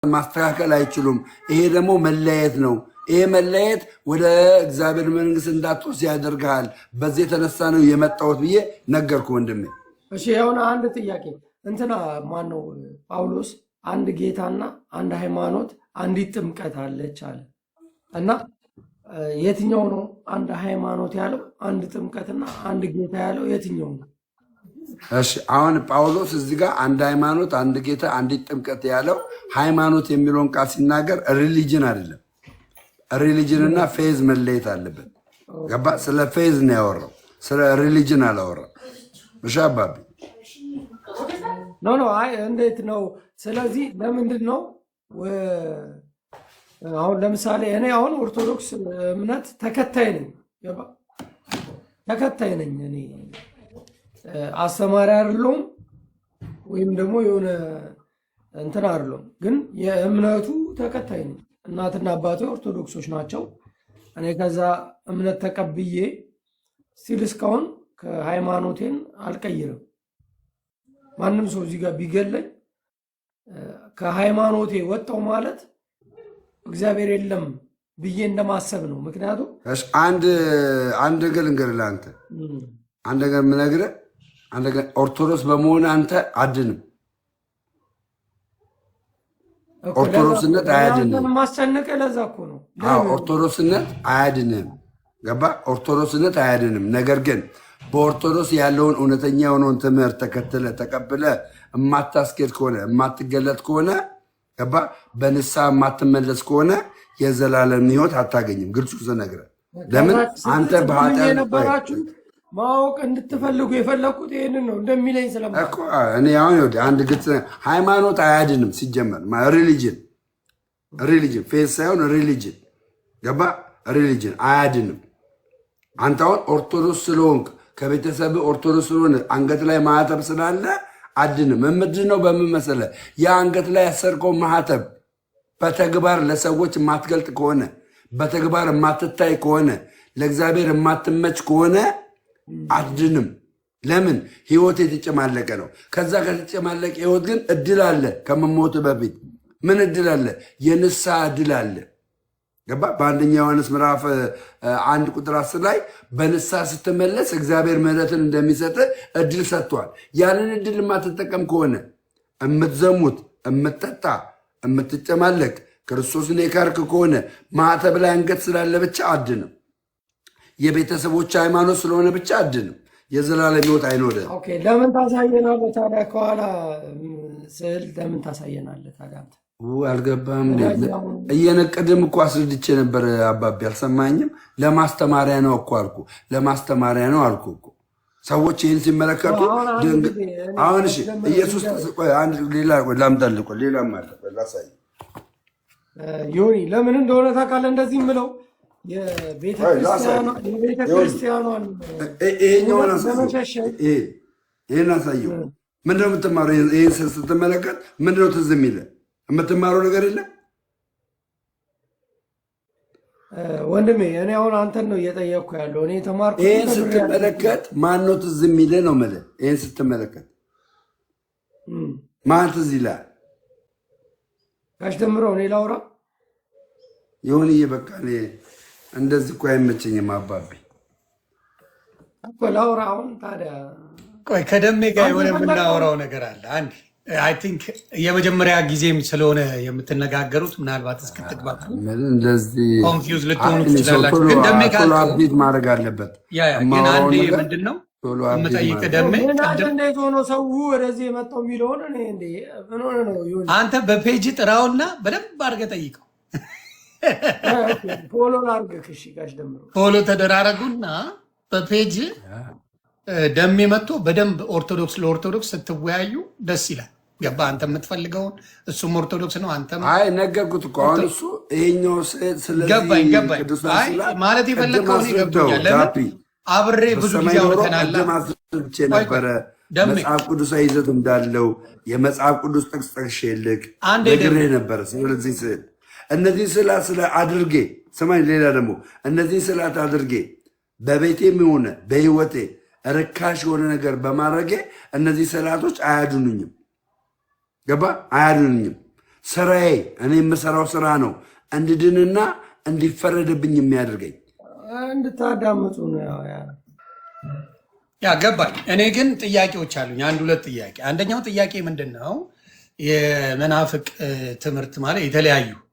ማስተካከል አይችሉም። ይሄ ደግሞ መለያየት ነው። ይሄ መለያየት ወደ እግዚአብሔር መንግስት እንዳትወርስ ያደርግሃል። በዚህ የተነሳ ነው የመጣሁት ብዬ ነገርኩ ወንድሜ። እሺ የሆነ አንድ ጥያቄ እንትና ማነው ጳውሎስ አንድ ጌታና አንድ ሃይማኖት አንዲት ጥምቀት አለች አለ እና የትኛው ነው አንድ ሃይማኖት ያለው? አንድ ጥምቀትና አንድ ጌታ ያለው የትኛው ነው? እሺ አሁን ጳውሎስ እዚህ ጋር አንድ ሃይማኖት፣ አንድ ጌታ፣ አንዲት ጥምቀት ያለው ሃይማኖት የሚለውን ቃል ሲናገር ሪሊጅን አይደለም። ሪሊጅንና ፌዝ መለየት አለበት። ገባ? ስለ ፌዝ ነው ያወራው፣ ስለ ሪሊጅን አላወራም። እሺ አባቢ ኖ አይ እንዴት ነው? ስለዚህ ለምንድን ነው አሁን ለምሳሌ እኔ አሁን ኦርቶዶክስ እምነት ተከታይ ነኝ፣ ተከታይ ነኝ። እኔ አስተማሪ አይደለሁም ወይም ደግሞ የሆነ እንትን አይደለሁም፣ ግን የእምነቱ ተከታይ ነኝ። እናትና አባቴ ኦርቶዶክሶች ናቸው። እኔ ከዛ እምነት ተቀብዬ ስቲል እስካሁን ከሃይማኖቴን አልቀይርም። ማንም ሰው እዚህ ጋር ቢገለኝ ከሃይማኖቴ ወጣው ማለት እግዚአብሔር የለም ብዬ እንደማሰብ ነው። ምክንያቱም አንድ ነገር ልንገርህ፣ አንተ አንድ ነገር የምነግርህ አንድ ነገር ኦርቶዶክስ በመሆን አንተ አድንም። ኦርቶዶክስነት አያድንም። ማስጨነቅ ለዛ እኮ ነው። ኦርቶዶክስነት አያድንም። ገባ? ኦርቶዶክስነት አያድንም። ነገር ግን በኦርቶዶክስ ያለውን እውነተኛ የሆነውን ትምህርት ተከትለ ተቀብለ የማታስኬድ ከሆነ የማትገለጥ ከሆነ ገባ? በንስሐ የማትመለስ ከሆነ የዘላለም ሕይወት አታገኝም። ግልጹ ስነግርህ ለምን አንተ በኃጢአት የነበራችሁ ማወቅ እንድትፈልጉ የፈለኩት ይህንን ነው እንደሚለኝ ስለማውቅ እኔ አሁን አንድ ግልጽ ሃይማኖት አያድንም። ሲጀመር ሪሊጅን ፌዝ ሳይሆን ሪሊጅን ገባ? ሪሊጅን አያድንም። አንተ አሁን ኦርቶዶክስ ስለሆንክ ከቤተሰብ ኦርቶዶክስ ስለሆነ አንገት ላይ ማህተብ ስላለ አድንም። የምድነው በምን መሰለህ? የአንገት ላይ ያሰርከው ማህተብ በተግባር ለሰዎች የማትገልጥ ከሆነ በተግባር የማትታይ ከሆነ ለእግዚአብሔር የማትመች ከሆነ አድንም። ለምን? ህይወት የተጨማለቀ ነው። ከዛ ከተጨማለቀ ህይወት ግን እድል አለ። ከመሞት በፊት ምን እድል አለ? የንስሐ እድል አለ። ገባ? በአንደኛ ዮሐንስ ምዕራፍ 1 ቁጥር 10 ላይ በንስሐ ስትመለስ እግዚአብሔር ምሕረትን እንደሚሰጥ እድል ሰጥቷል። ያንን እድል የማትጠቀም ከሆነ የምትዘሙት፣ የምትጠጣ፣ የምትጨማለቅ ክርስቶስን የካርክ ከሆነ ማዕተብ ላይ አንገት ስላለ ብቻ አድንም። የቤተሰቦች ሃይማኖት ስለሆነ ብቻ አድንም። የዘላለም ሕይወት አይኖርም። ኦኬ ለምን ታሳየናለህ ታዲያ? ከኋላ ስዕል ለምን ታሳየናለህ ታዲያ? አልገባም። እየነቀድም እኮ አስረድቼ ነበር አባቢ፣ አልሰማኝም። ለማስተማሪያ ነው እኮ አልኩ፣ ለማስተማሪያ ነው አልኩ እኮ። ሰዎች ይህን ሲመለከቱ አሁን እሺ፣ ኢየሱስ ሌላ ላምጣልህ፣ ሌላም አለ ላሳይ። ዮኒ ለምን እንደሆነ ታውቃለህ እንደዚህ የምለው የቤተክርስቲያኗን ይህን አሳየው። ምንድነው የምትማረው? ይህን ስትመለከት ምንድነው ትዝ የሚልህ? የምትማረው ነገር የለም ወንድሜ። እኔ አሁን አንተን ነው እየጠየቅኩ ያለው። እኔ ተማርኩ። ይህን ስትመለከት ማነው ትዝ የሚልህ ነው የምልህ። ይህን ስትመለከት ማን ትዝ ይልሃል? ጋሽ ደምረው እኔ ላውራ ይሁንዬ። በቃ እንደዚህ እኮ አይመቸኝም አባቢ እኮ ላውራ። አሁን ታዲያ ቆይ ከደሜ ጋር የሆነ የምናወራው ነገር አለ። አንድ አይ ቲንክ የመጀመሪያ ጊዜም ስለሆነ የምትነጋገሩት ምናልባት እስክትግባቡ እንደዚህ ኮንፊውዝ ልትሆኑ ትችላላችሁ። ግን ደሜ ጋር አፕዴት ማድረግ አለበት። ግን አንዴ ምንድን ነው የምጠይቅ ደሜ እንዴት ሆኖ ሰው ወደዚህ የመጣው የሚለውን እኔ እንዴ ምን ሆነ ነው አንተ በፔጅ ጥራውና በደንብ አድርገህ ጠይቀው። ፎሎ ላድርግህ። እሺ ጋሽ ደምሮ ፎሎ ተደራረጉና በፔጅ ደሜ መጥቶ በደንብ ኦርቶዶክስ ለኦርቶዶክስ ስትወያዩ ደስ ይላል። ገባ? አንተ የምትፈልገውን እሱም ኦርቶዶክስ ነው። አንተም አይ ነገርኩት እኮ አሁን እሱ ይሄኛው ስለዚህ ገባኝ አይ ማለት የፈለግከውን ይገብኛል። ለምን አብሬ ብዙ ጊዜ አውርተናል። ነበረ መጽሐፍ ቅዱሳዊ ይዘት እንዳለው የመጽሐፍ ቅዱስ ጥቅስ ጠቅሼልህ ነግሬ ነበረ። ስለዚህ ስዕል እነዚህ ስለ አድርጌ ሰማኝ። ሌላ ደግሞ እነዚህ ስዕላት አድርጌ በቤቴም ሆነ በህይወቴ ርካሽ የሆነ ነገር በማድረጌ እነዚህ ስዕላቶች አያድኑኝም። ገባ? አያድኑኝም። ስራዬ እኔ የምሰራው ስራ ነው እንድድንና እንዲፈረድብኝ የሚያደርገኝ። እንድታዳምጡ ነው ያገባኝ። እኔ ግን ጥያቄዎች አሉኝ፣ አንድ ሁለት ጥያቄ። አንደኛው ጥያቄ ምንድን ነው? የመናፍቅ ትምህርት ማለት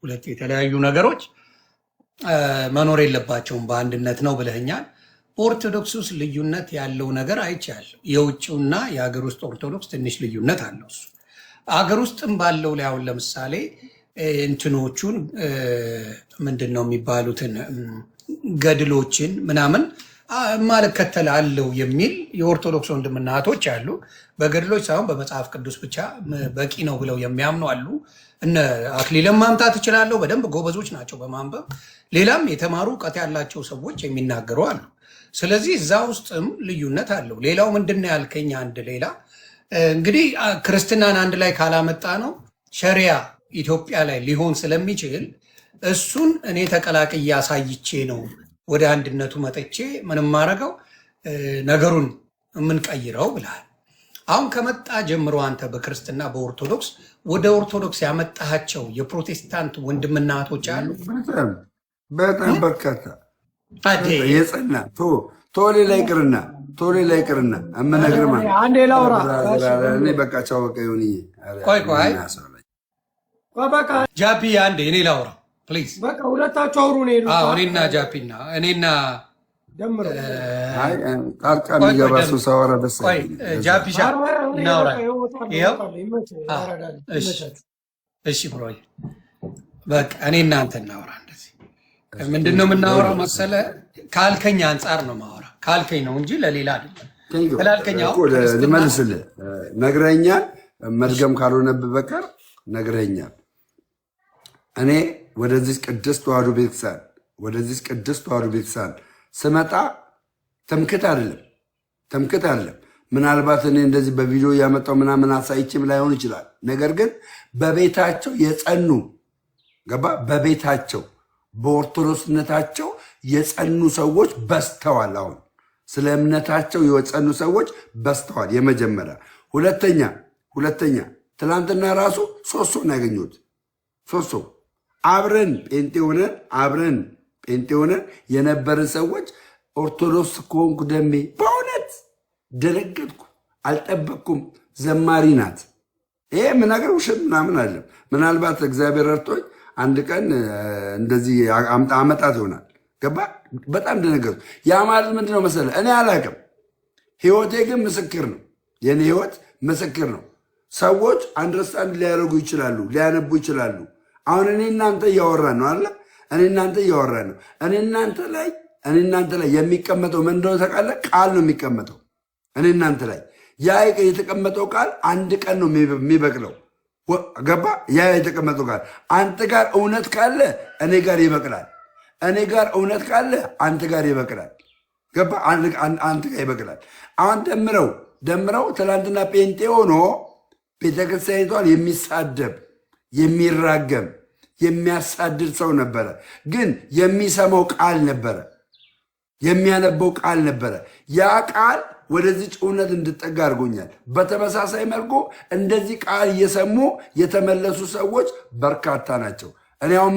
ሁለት የተለያዩ ነገሮች መኖር የለባቸውም በአንድነት ነው ብለኸኛል። ኦርቶዶክስ ውስጥ ልዩነት ያለው ነገር አይቻልም። የውጭውና የሀገር ውስጥ ኦርቶዶክስ ትንሽ ልዩነት አለው። እሱ አገር ውስጥም ባለው ላይ አሁን ለምሳሌ እንትኖቹን ምንድን ነው የሚባሉትን ገድሎችን ምናምን ማልከተል አለው የሚል የኦርቶዶክስ ወንድምና እህቶች አሉ። በገድሎች ሳይሆን በመጽሐፍ ቅዱስ ብቻ በቂ ነው ብለው የሚያምኑ አሉ። እነ አክሊልን ማምጣት እችላለሁ፣ በደንብ ጎበዞች ናቸው በማንበብ። ሌላም የተማሩ እውቀት ያላቸው ሰዎች የሚናገሩ አሉ። ስለዚህ እዛ ውስጥም ልዩነት አለው። ሌላው ምንድን ነው ያልከኝ? አንድ ሌላ እንግዲህ ክርስትናን አንድ ላይ ካላመጣ ነው ሸሪያ ኢትዮጵያ ላይ ሊሆን ስለሚችል እሱን እኔ ተቀላቅዬ አሳይቼ ነው ወደ አንድነቱ መጥቼ ምንም ማድረገው ነገሩን የምንቀይረው ብለሃል። አሁን ከመጣ ጀምሮ አንተ በክርስትና በኦርቶዶክስ ወደ ኦርቶዶክስ ያመጣሃቸው የፕሮቴስታንት ወንድምና እህቶች አሉ? በጣም በርካታ የጸና ቶሌ ላይ ቅርና እምነግርህ ማለት አንዴ ላውራ። እኔ በቃ ቻው በቃ ይሁን። ቆይ ጃፒ አንዴ እኔ ላውራ ፕሊዝ። በቃ ሁለታችሁ አውሩ ነው። እኔና ጃፒና እኔና ደምሮ ጣልቃ የሚገባ ሰው ሳወራ ደስ ጃፒ እናውራ። እሺ ብሮ በቃ እኔ እናንተ እናውራ። እንደዚህ ምንድነው የምናወራው መሰለ? ካልከኝ አንጻር ነው ማወራ፣ ካልከኝ ነው እንጂ ለሌላ አይደለም። ስላልከኝ ልመልስልህ ነግረኛል። መድገም ካልሆነብህ በቀር ነግረኛል። እኔ ወደዚህ ቅድስት ተዋሕዶ ቤተክርስቲያን ስመጣ ትምክት አይደለም። ምናልባት እኔ እንደዚህ በቪዲዮ ያመጣው ምናምን አሳይችም ላይሆን ይችላል። ነገር ግን በቤታቸው የጸኑ በቤታቸው በኦርቶዶክስነታቸው የጸኑ ሰዎች በስተዋል። አሁን ስለ እምነታቸው የጸኑ ሰዎች በስተዋል። የመጀመሪያ ሁለተኛ ትናንትና ራሱ ሶስት ሰው ነው ያገኘሁት። ሶስት ሰው አብረን ጴንጤ ሆነን የነበርን ሰዎች ኦርቶዶክስ ከሆንኩ ደሜ በእውነት ደነገጥኩ። አልጠበቅኩም። ዘማሪ ናት። ይሄ ምናገር ውሸት ምናምን አለም። ምናልባት እግዚአብሔር ረድቶኝ አንድ ቀን እንደዚህ አመጣት ይሆናል። ገባ? በጣም ደነገጥኩ። ያ ማለት ምንድነው መሰለ? እኔ አላቅም። ህይወቴ ግን ምስክር ነው። የኔ ህይወት ምስክር ነው። ሰዎች አንደርስታንድ ሊያደርጉ ይችላሉ፣ ሊያነቡ ይችላሉ። አሁን እኔ እናንተ እያወራን ነው አለ። እኔ እናንተ ላይ የሚቀመጠው ምን እንደሆነ ታውቃለህ? ቃል ነው የሚቀመጠው እኔ እናንተ ላይ። ያ የተቀመጠው ቃል አንድ ቀን ነው የሚበቅለው። ገባ? ያ የተቀመጠው ቃል አንተ ጋር እውነት ካለ እኔ ጋር ይበቅላል። እኔ ጋር እውነት ካለ አንተ ጋር ይበቅላል። ገባ? አንተ ጋር ይበቅላል። አሁን ደምረው ትናንትና ጴንጤ ሆኖ ቤተክርስቲያኒቷን የሚሳደብ የሚራገም የሚያሳድድ ሰው ነበረ። ግን የሚሰማው ቃል ነበረ፣ የሚያነበው ቃል ነበረ። ያ ቃል ወደዚህ እውነት እንድጠጋ አድርጎኛል። በተመሳሳይ መልኩ እንደዚህ ቃል እየሰሙ የተመለሱ ሰዎች በርካታ ናቸው። እኔ አሁን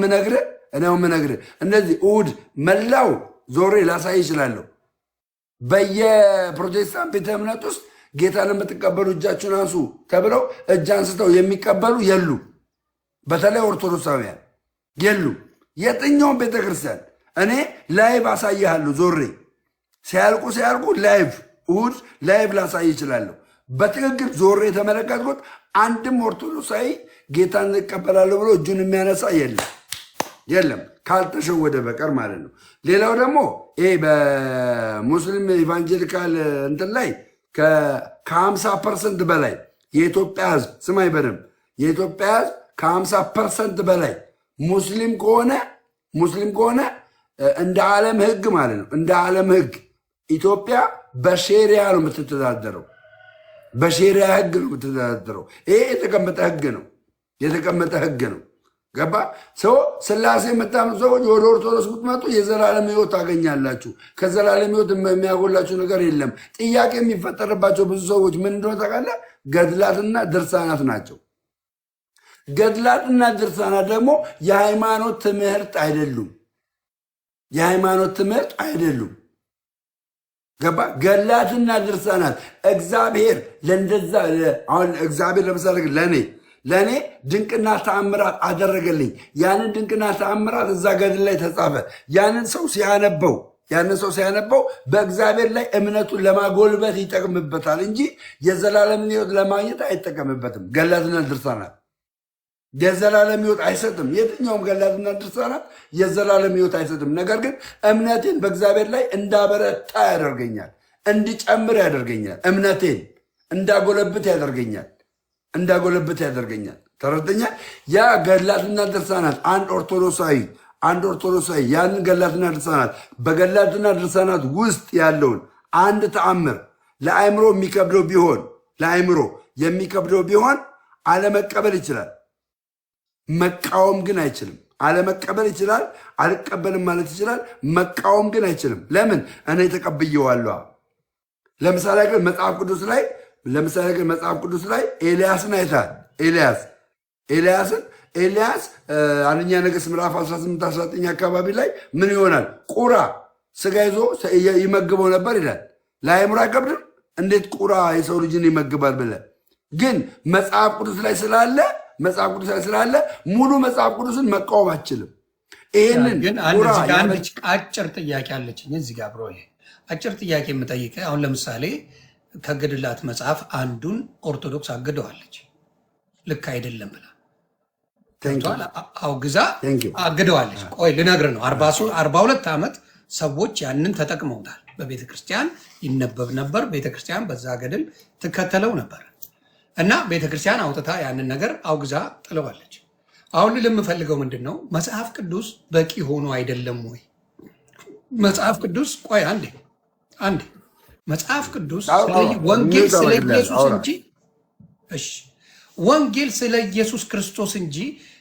ምነግርህ እንደዚህ እሑድ መላው ዞሬ ላሳይ ይችላለሁ። በየፕሮቴስታንት ቤተ እምነት ውስጥ ጌታን የምትቀበሉ እጃችሁን አንሱ ተብለው እጅ አንስተው የሚቀበሉ የሉ። በተለይ ኦርቶዶክሳውያን የሉ። የትኛውም ቤተክርስቲያን እኔ ላይቭ አሳይሃለሁ። ዞሬ ሲያልቁ ላይቭ እሑድ ላይቭ ላሳይ ይችላለሁ። በትክክል ዞሬ የተመለከትኩት አንድም ኦርቶዶክሳዊ ጌታን እቀበላለሁ ብሎ እጁን የሚያነሳ የለም፣ ካልተሸወደ በቀር ማለት ነው። ሌላው ደግሞ ይሄ በሙስሊም ኢቫንጀሊካል እንትን ላይ ከ50% በላይ የኢትዮጵያ ሕዝብ ስማኝ በደንብ የኢትዮጵያ ሕዝብ ከ50% በላይ ሙስሊም ከሆነ እንደ ዓለም ሕግ ማለት ነው። እንደ ዓለም ሕግ ኢትዮጵያ በሼሪያ ነው የምትተዳደረው። በሼሪያ ሕግ ነው የምትተዳደረው። ይሄ የተቀመጠ ሕግ ነው። ገባ? ሰው ስላሴ የምታምኑ ሰዎች ወደ ኦርቶዶክስ ብትመጡ የዘላለም ሕይወት ታገኛላችሁ። ከዘላለም ሕይወት የሚያጎላችሁ ነገር የለም። ጥያቄ የሚፈጠርባቸው ብዙ ሰዎች ምን እንደሆነ ታውቃለህ? ገድላትና ድርሳናት ናቸው። ገድላትና ድርሳናት ደግሞ የሃይማኖት ትምህርት አይደሉም። የሃይማኖት ትምህርት አይደሉም። ገባ? ገድላትና ድርሳናት እግዚአብሔር ለእንደዛ አሁን እግዚአብሔር ለምሳሌ ለእኔ ድንቅና ተአምራት አደረገልኝ። ያንን ድንቅና ተአምራት እዛ ገድል ላይ ተጻፈ። ያንን ሰው ሲያነበው በእግዚአብሔር ላይ እምነቱን ለማጎልበት ይጠቅምበታል እንጂ የዘላለምን ሕይወት ለማግኘት አይጠቀምበትም። ገድላትና ድርሳናት የዘላለም ሕይወት አይሰጥም። የትኛውም ገድላትና ድርሳናት የዘላለም ሕይወት አይሰጥም። ነገር ግን እምነቴን በእግዚአብሔር ላይ እንዳበረታ ያደርገኛል፣ እንዲጨምር ያደርገኛል፣ እምነቴን እንዳጎለብት ያደርገኛል። ተረድተኛ? ያ ገድላትና ድርሳናት አንድ ኦርቶዶክሳዊ ያንን ገድላትና ድርሳናት በገድላትና ድርሳናት ውስጥ ያለውን አንድ ተአምር ለአእምሮ የሚከብደው ቢሆን አለመቀበል ይችላል። መቃወም ግን አይችልም። አለመቀበል ይችላል፣ አልቀበልም ማለት ይችላል። መቃወም ግን አይችልም። ለምን? እኔ ተቀብየዋለሁ። ለምሳሌ ግን መጽሐፍ ቅዱስ ላይ ኤልያስን አይታል። ኤልያስ አንደኛ ነገሥት ምዕራፍ 18-19 አካባቢ ላይ ምን ይሆናል? ቁራ ስጋ ይዞ ይመግበው ነበር ይላል። ለአእምሮ አይከብድም? እንዴት ቁራ የሰው ልጅን ይመግባል ብለህ ግን መጽሐፍ ቅዱስ ላይ ስላለ ሙሉ መጽሐፍ ቅዱስን መቃወም አችልም። ይህንን ግን አንድ አጭር ጥያቄ አለችኝ እዚህ ጋር ብሮ አጭር ጥያቄ የምጠይቀህ አሁን ለምሳሌ ከገድላት መጽሐፍ አንዱን ኦርቶዶክስ አግደዋለች። ልክ አይደለም ብላ አውግዛ አግደዋለች። ቆይ ልነግርህ ነው። 42 ዓመት ሰዎች ያንን ተጠቅመውታል። በቤተክርስቲያን ይነበብ ነበር። ቤተክርስቲያን በዛ ገድል ትከተለው ነበር እና ቤተክርስቲያን አውጥታ ያንን ነገር አውግዛ ጥለዋለች። አሁን ልምፈልገው ምንድን ነው? መጽሐፍ ቅዱስ በቂ ሆኖ አይደለም ወይ? መጽሐፍ ቅዱስ ቆይ አንዴ መጽሐፍ ቅዱስ ወንጌል ስለ ኢየሱስ እንጂ ወንጌል ስለ ኢየሱስ ክርስቶስ እንጂ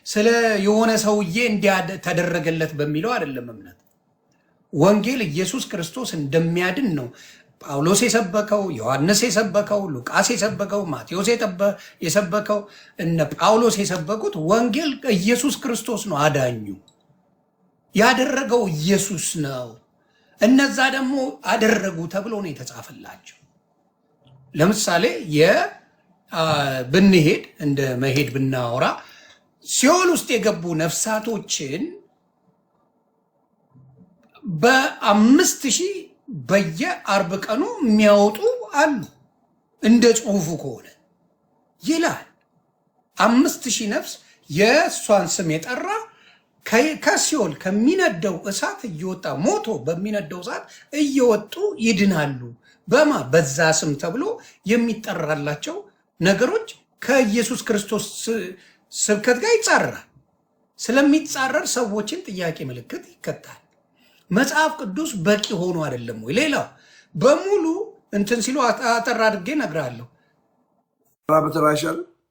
ስለ የሆነ ሰውዬ እንዲያተደረገለት በሚለው አይደለም እምነት። ወንጌል ኢየሱስ ክርስቶስ እንደሚያድን ነው ጳውሎስ የሰበከው፣ ዮሐንስ የሰበከው፣ ሉቃስ የሰበከው፣ ማቴዎስ የሰበከው፣ እነ ጳውሎስ የሰበኩት ወንጌል ኢየሱስ ክርስቶስ ነው አዳኙ። ያደረገው ኢየሱስ ነው። እነዛ ደግሞ አደረጉ ተብሎ ነው የተጻፈላቸው። ለምሳሌ ብንሄድ እንደ መሄድ ብናወራ ሲኦል ውስጥ የገቡ ነፍሳቶችን በ5000 በየ40 ቀኑ የሚያወጡ አሉ። እንደ ጽሁፉ ከሆነ ይላል 5000 ነፍስ የእሷን ስም የጠራ ከሲኦል ከሚነደው እሳት እየወጣ ሞቶ በሚነደው እሳት እየወጡ ይድናሉ። በዛ ስም ተብሎ የሚጠራላቸው ነገሮች ከኢየሱስ ክርስቶስ ስብከት ጋር ይጻረራል። ስለሚጻረር ሰዎችን ጥያቄ ምልክት ይከታል። መጽሐፍ ቅዱስ በቂ ሆኖ አይደለም ወይ? ሌላው በሙሉ እንትን ሲሉ አጠር አድርጌ እነግርሃለሁ።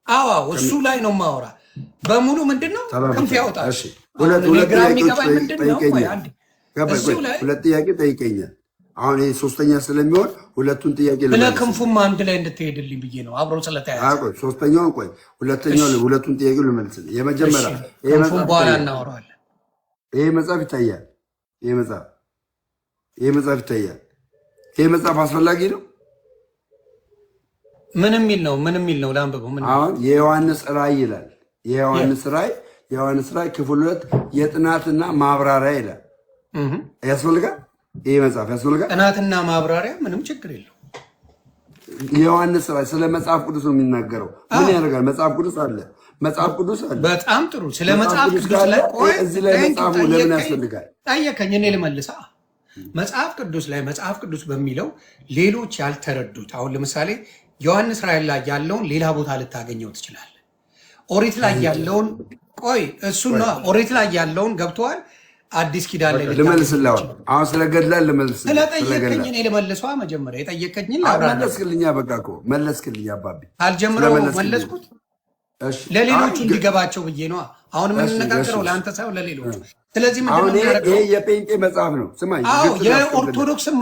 አዎ እሱ ላይ ነው ማወራ። በሙሉ ምንድነው ክንፍ ያወጣል። ሁለት ጥያቄ ጠይቀኛል። አሁን ይሄ ሶስተኛ ስለሚሆን ሁለቱን ጥያቄ ክንፉም አንድ ላይ እንድትሄድልኝ ብዬ ነው አብሮ ስለተያያዘ። ሶስተኛውን ሁለቱን ጥያቄ ልመልስልህ። የመጀመሪያ ክንፉም በኋላ እናወራዋለን። ይሄ መጽሐፍ ይታያል። ይሄ መጽሐፍ አስፈላጊ ነው። ምን የሚል ነው? ላንብበው። አሁን የዮሐንስ ራእይ ይላል። የዮሐንስ ራእይ ክፍል 2 የጥናትና ማብራሪያ ይላል። ያስፈልጋል? ይሄ መጽሐፍ ያስፈልጋል? ጥናትና ማብራሪያ ምንም ችግር የለው። የዮሐንስ ራእይ ስለ መጽሐፍ ቅዱስ ነው የሚናገረው። ምን ያደርጋል? መጽሐፍ ቅዱስ አለ። በጣም ጥሩ። ስለ መጽሐፍ ቅዱስ ላይ እዚህ ላይ መጽሐፉ ለምን ያስፈልጋል ጠየቀኝ። እኔ ልመልሳ። መጽሐፍ ቅዱስ በሚለው ሌሎች ያልተረዱት፣ አሁን ለምሳሌ ዮሐንስ ራእይ ላይ ያለውን ሌላ ቦታ ልታገኘው ትችላለህ። ኦሪት ላይ ያለውን ኦሪት ላይ ያለውን ገብተዋል። አዲስ ኪዳን ላይ ልመልስልህ። አሁን ስለ ገድላን ልመልስልህ። ስለጠየቀኝ እኔ ልመልሷ። መጀመሪያ የጠየቀኝን መለስክልኛ። በቃ እኮ መለስክልኛ አባቢ። አልጀምረው መለስኩት። ለሌሎቹ እንዲገባቸው ብዬ ነው። አሁን የምንነጋገረው ለአንተ ሳይሆን ለሌሎቹ። ስለዚህ ይሄ የጴንጤ መጽሐፍ ነው። ስማኝ፣ የኦርቶዶክስም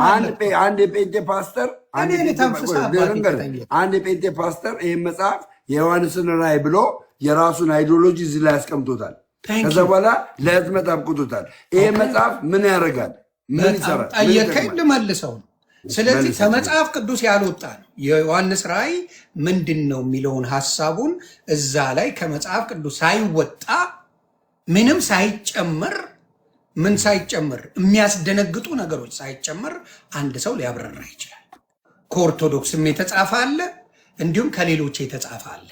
አንድ የጴንጤ ፓስተር ይህን መጽሐፍ የዮሐንስን ራእይ ብሎ የራሱን አይዲዮሎጂ እዚህ ላይ ያስቀምጦታል። ከዛ በኋላ ለህትመት አብቅቶታል። ይሄ መጽሐፍ ምን ያደርጋል? ምን ይሰራል? ጠየቀኝ፣ ልመልሰው ነው። ስለዚህ ከመጽሐፍ ቅዱስ ያልወጣ ነው። የዮሐንስ ራእይ ምንድን ነው የሚለውን ሀሳቡን እዛ ላይ ከመጽሐፍ ቅዱስ ሳይወጣ ምንም ሳይጨመር ምን ሳይጨመር የሚያስደነግጡ ነገሮች ሳይጨመር አንድ ሰው ሊያብራራ ይችላል። ከኦርቶዶክስም የተጻፈ አለ፣ እንዲሁም ከሌሎች የተጻፈ አለ።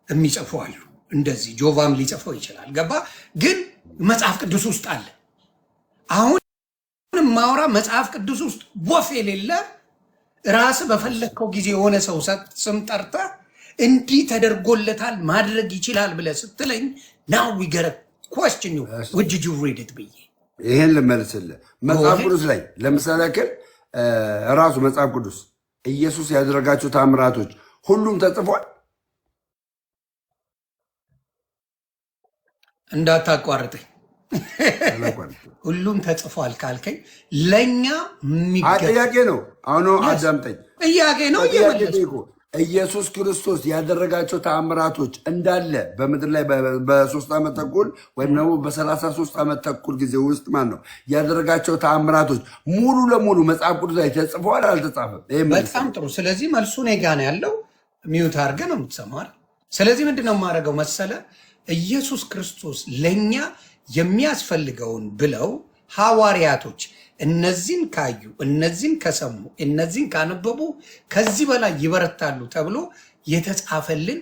የሚጽፉ አሉ። እንደዚህ ጆቫም ሊጽፈው ይችላል። ገባ? ግን መጽሐፍ ቅዱስ ውስጥ አለ። አሁን ማውራ መጽሐፍ ቅዱስ ውስጥ ወፍ የሌለ ራስ በፈለግከው ጊዜ የሆነ ሰው ስም ጠርተህ እንዲህ ተደርጎለታል ማድረግ ይችላል ብለህ ስትለኝ ናው ዊገረ question you would you read it ብዬ ይሄን ልመልስልህ። መጽሐፍ ቅዱስ ላይ ለምሳሌ ያክል ራሱ መጽሐፍ ቅዱስ ኢየሱስ ያደረጋቸው ታምራቶች ሁሉም ተጽፏል። እንዳታቋርጠኝ ሁሉም ተጽፏል ካልከኝ ለኛ ጥያቄ ነው። አሁን አዳምጠኝ፣ ጥያቄ ነው እየመለስኩ። ኢየሱስ ክርስቶስ ያደረጋቸው ተአምራቶች እንዳለ በምድር ላይ በ3 ዓመት ተኩል ወይም ደግሞ በ33 ዓመት ተኩል ጊዜ ውስጥ ማለት ነው ያደረጋቸው ተአምራቶች ሙሉ ለሙሉ መጽሐፍ ቅዱስ ላይ ተጽፈዋል አልተጻፈም? በጣም ጥሩ። ስለዚህ መልሱ እኔ ጋ ነው ያለው። ሚዩት አድርገህ ነው የምትሰማው። ስለዚህ ምንድነው የማደርገው መሰለ ኢየሱስ ክርስቶስ ለኛ የሚያስፈልገውን ብለው ሐዋርያቶች እነዚህን ካዩ፣ እነዚህን ከሰሙ፣ እነዚህን ካነበቡ ከዚህ በላይ ይበረታሉ ተብሎ የተጻፈልን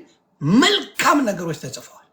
መልካም ነገሮች ተጽፈዋል።